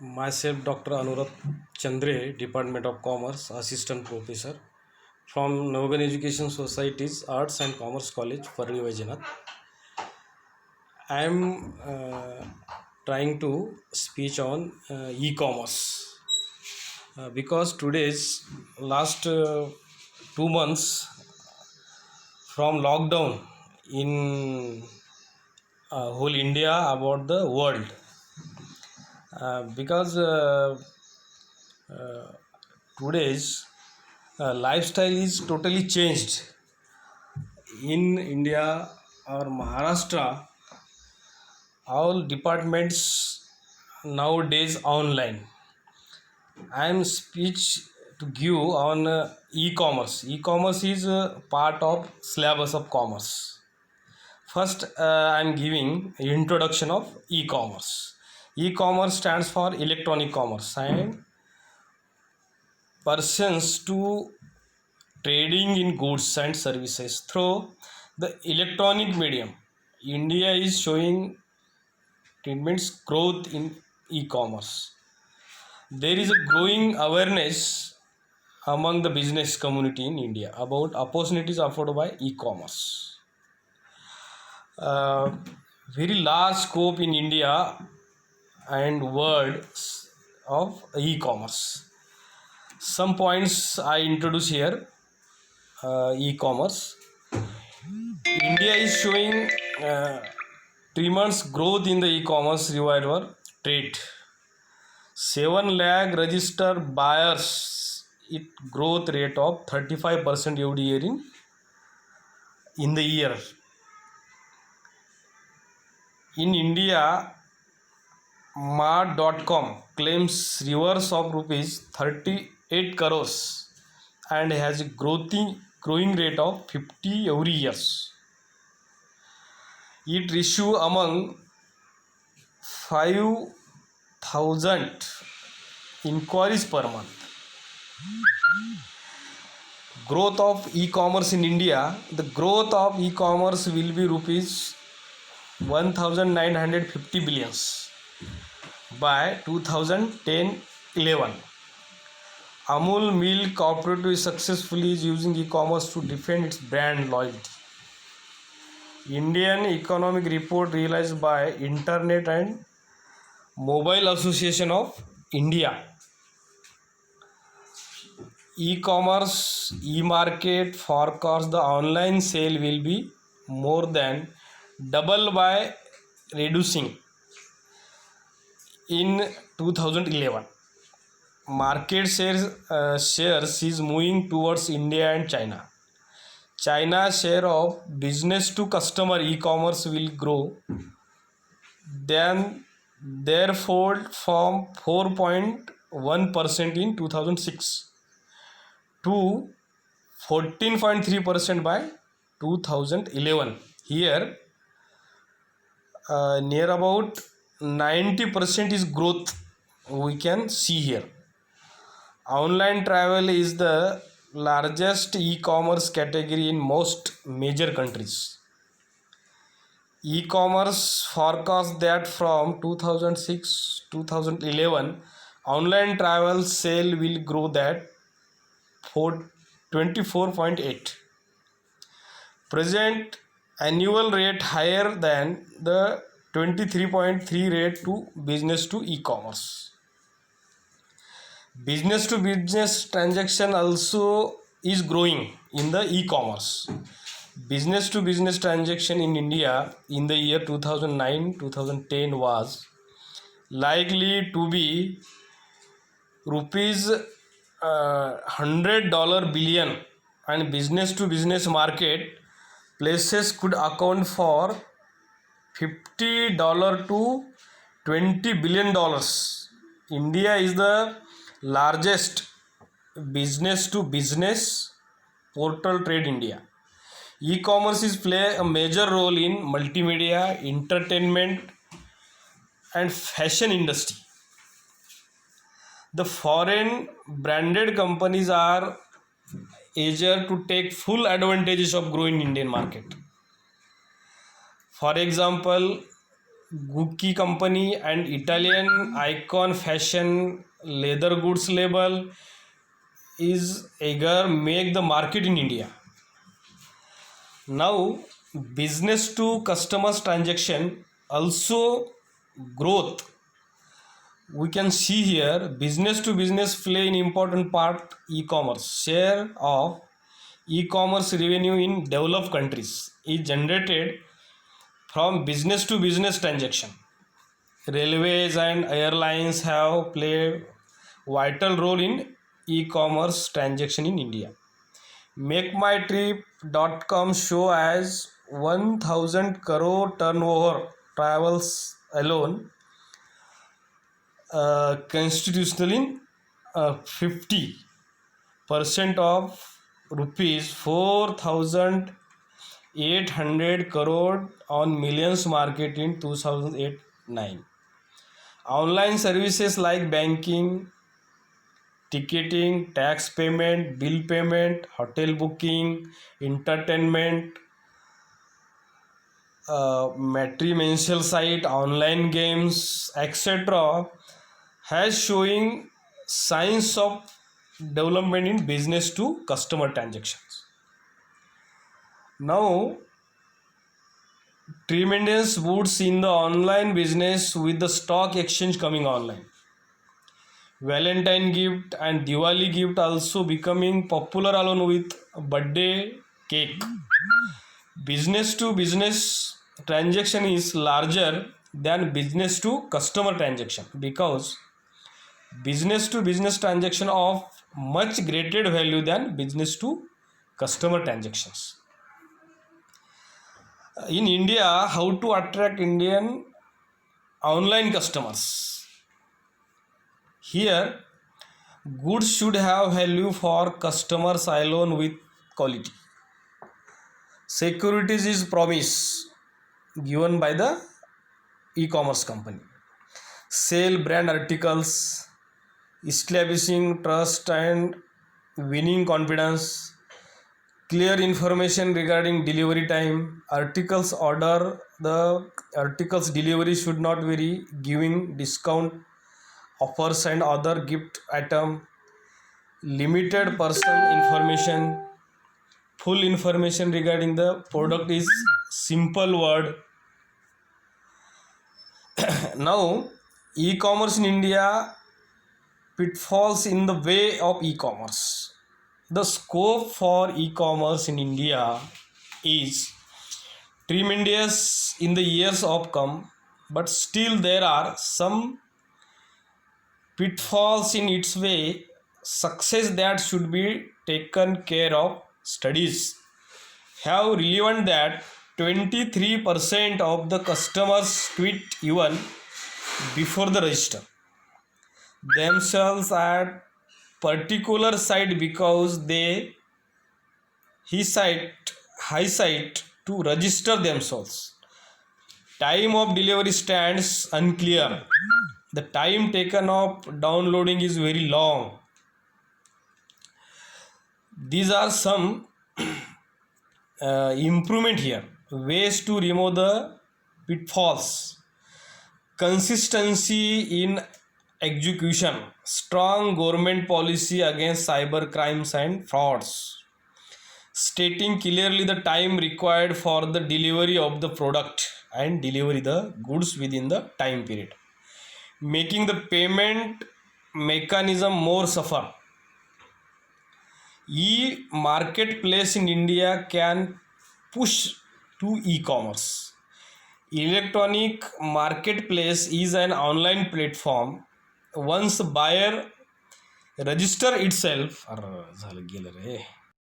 Myself, Dr. Anurag Chandre, Department of Commerce, Assistant Professor from Navagan Education Society's Arts and Commerce College, Parli Vaijanad. I am trying to speak on e-commerce because today's last 2 months from lockdown in whole India about the world because today's lifestyle is totally changed in India or Maharashtra. All departments nowadays online. I am speech to give on e-commerce. E-commerce is part of syllabus of commerce. First, I am giving introduction of e-commerce. E-commerce stands for electronic commerce and persons to trading in goods and services through the electronic medium. India is showing tremendous growth in e-commerce. There is a growing awareness among the business community in India about opportunities offered by e-commerce. Uh, Very large scope in India and world of e-commerce. Some points I introduce here. E-commerce. India is showing tremendous growth in the e-commerce revival trade. 7 lakh registered buyers, it growth rate of 35% every year in the year. In India, Mart.com claims reverse of rupees 38 crores and has a growing rate of 50 every years. It issue among 5,000 inquiries per month. Growth of e-commerce in India, the growth of e-commerce will be rupees 1950 billions by 2010-11. Amul Milk Cooperative successfully is using e-commerce to defend its brand loyalty. Indian Economic Report released by Internet and Mobile Association of India. E-commerce, e-market forecasts the online sale will be more than double by reducing in 2011. Market shares is moving towards India and China. China's share of business to customer e-commerce will grow therefore from 4.1% in 2006 to 14.3% by 2011. Here, near about 90% is growth we can see here. Online travel is the largest e-commerce category in most major countries. E-commerce forecasts that from 2006-2011 online travel sale will grow that 24.8. Present annual rate higher than the 23.3 rate to business to e-commerce. Business to business transaction also is growing in the e-commerce. Business to business transaction in India in the year 2009-2010 was likely to be rupees $100 billion, and business to business market places could account for $50 to $20 billion. India is the largest business to business portal trade India. E-commerce is play a major role in multimedia, entertainment and fashion industry. The foreign branded companies are eager to take full advantages of growing Indian market. For example, Gucci company and Italian icon fashion leather goods label is eager make the market in India. Now, business to customers transaction also growth. We can see here business to business play an important part e-commerce. Share of e-commerce revenue in developed countries is generated from business to business transaction. Railways and airlines have played vital role in e-commerce transaction in India. MakeMyTrip.com show as 1000 crore turnover travels alone constitutionally 50% of rupees 4,800 crore on millions market in 2008-9. Online services like banking, ticketing, tax payment, bill payment, hotel booking, entertainment, matrimonial site, online games, etc. has showing signs of development in business to customer transactions. Now, tremendous boosts in the online business with the stock exchange coming online. Valentine gift and Diwali gift also becoming popular along with birthday cake. Business to business transaction is larger than business to customer transaction because business to business transaction of much greater value than business to customer transactions. In India, how to attract Indian online customers? Here, goods should have value for customers alone with quality. Securities is promise given by the e-commerce company. Sell brand articles, establishing trust and winning confidence. Clear information regarding delivery time. Articles order, the articles delivery should not vary, giving discount offers and other gift item. Limited person information. Full information regarding the product is simple word. Now, e-commerce in India, pitfalls in the way of e-commerce. The scope for e-commerce in India is tremendous in the years of come, but still there are some pitfalls in its way. Success that should be taken care of. Studies have relevant that 23% of the customers tweet even before the register themselves at particular site because they hesitate to register themselves. Time of delivery stands unclear. The time taken of downloading is very long. These are some improvement here. Ways to remove the pitfalls. Consistency in execution. Strong government policy against cyber crimes and frauds. Stating clearly the time required for the delivery of the product and delivery the goods within the time period. Making the payment mechanism more suffer. E-marketplace in India can push to e-commerce. Electronic marketplace is an online platform. Once buyer register itself, झालं गेलं रे